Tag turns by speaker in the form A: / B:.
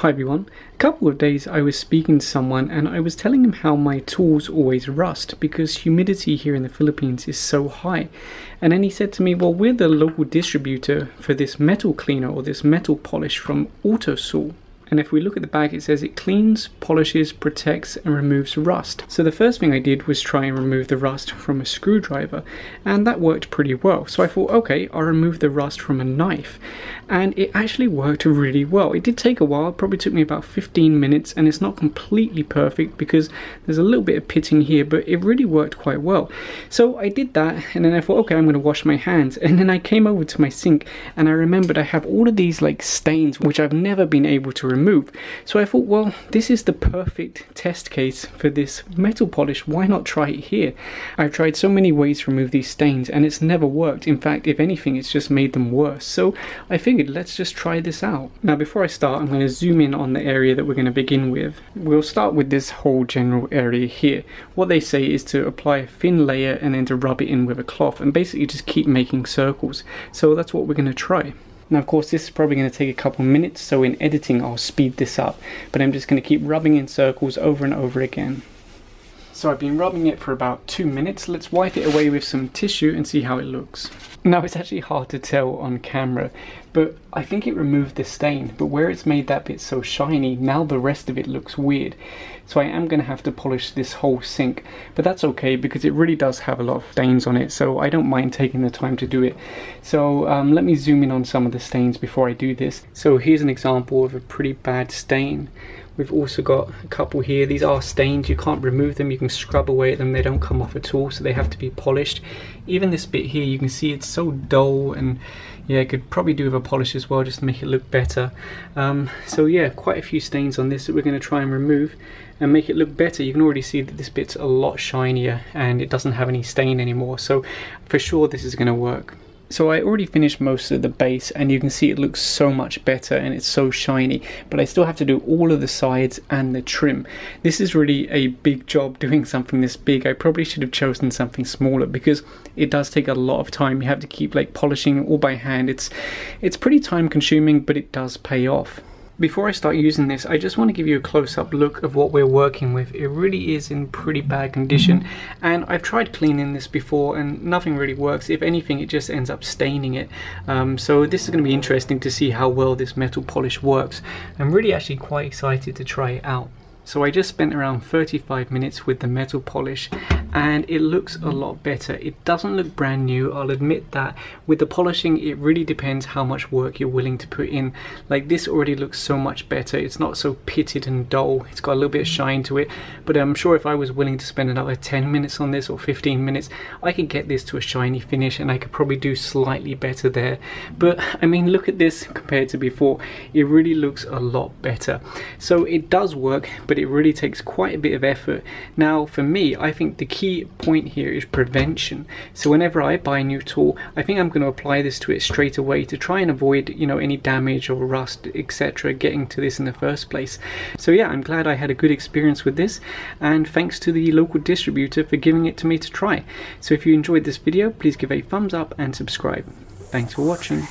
A: Hi everyone. A couple of days I was speaking to someone and I was telling him how my tools always rust because humidity here in the Philippines is so high. And then he said to me, well, we're the local distributor for this metal cleaner or this metal polish from Autosol. And if we look at the bag, it says it cleans, polishes, protects and removes rust. So the first thing I did was try and remove the rust from a screwdriver, and that worked pretty well. So I thought, okay, I'll remove the rust from a knife. And it actually worked really well. It did take a while, it probably took me about 15 minutes, and it's not completely perfect because there's a little bit of pitting here, but it really worked quite well. So I did that, and then I thought, okay, I'm going to wash my hands. And then I came over to my sink, and I remembered I have all of these like stains, which I've never been able to remove. So I thought, well, this is the perfect test case for this metal polish. Why not try it here? I've tried so many ways to remove these stains and it's never worked. In fact, if anything, it's just made them worse. So I figured, let's just try this out. Now, before I start, I'm going to zoom in on the area that we're going to begin with. We'll start with this whole general area here. What they say is to apply a thin layer and then to rub it in with a cloth and basically just keep making circles. So that's what we're going to try. Now, of course, this is probably going to take a couple minutes, so in editing I'll speed this up, but I'm just going to keep rubbing in circles over and over again. So I've been rubbing it for about 2 minutes. Let's wipe it away with some tissue and see how it looks. Now, it's actually hard to tell on camera, but I think it removed the stain, but where it's made that bit so shiny, now the rest of it looks weird. So I am going to have to polish this whole sink, but that's okay because it really does have a lot of stains on it, so I don't mind taking the time to do it. So let me zoom in on some of the stains before I do this. So here's an example of a pretty bad stain. We've also got a couple here. These are stains, you can't remove them, you can scrub away at them, they don't come off at all, so they have to be polished. Even this bit here, you can see it's so dull, and yeah, I could probably do with a polish as well just to make it look better. So yeah, quite a few stains on this that we're going to try and remove and make it look better. You can already see that this bit's a lot shinier and it doesn't have any stain anymore, so for sure this is going to work. So I already finished most of the base and you can see it looks so much better and it's so shiny, but I still have to do all of the sides and the trim. This is really a big job doing something this big. I probably should have chosen something smaller because it does take a lot of time. You have to keep like polishing all by hand. It's pretty time consuming, but it does pay off. Before I start using this, I just want to give you a close-up look of what we're working with. It really is in pretty bad condition, and I've tried cleaning this before and nothing really works. If anything, it just ends up staining it. So this is going to be interesting to see how well this metal polish works. I'm really actually quite excited to try it out. So I just spent around 35 minutes with the metal polish and it looks a lot better. It doesn't look brand new, I'll admit that. With the polishing, it really depends how much work you're willing to put in. Like this already looks so much better. It's not so pitted and dull. It's got a little bit of shine to it, but I'm sure if I was willing to spend another 10 minutes on this or 15 minutes, I could get this to a shiny finish and I could probably do slightly better there. But I mean, look at this compared to before. It really looks a lot better. So it does work, but it really takes quite a bit of effort. Now for me, I think the key point here is prevention. So whenever I buy a new tool, I think I'm going to apply this to it straight away to try and avoid, you know, any damage or rust, etc. getting to this in the first place. So yeah, I'm glad I had a good experience with this, and thanks to the local distributor for giving it to me to try. So if you enjoyed this video, please give a thumbs up and subscribe. Thanks for watching.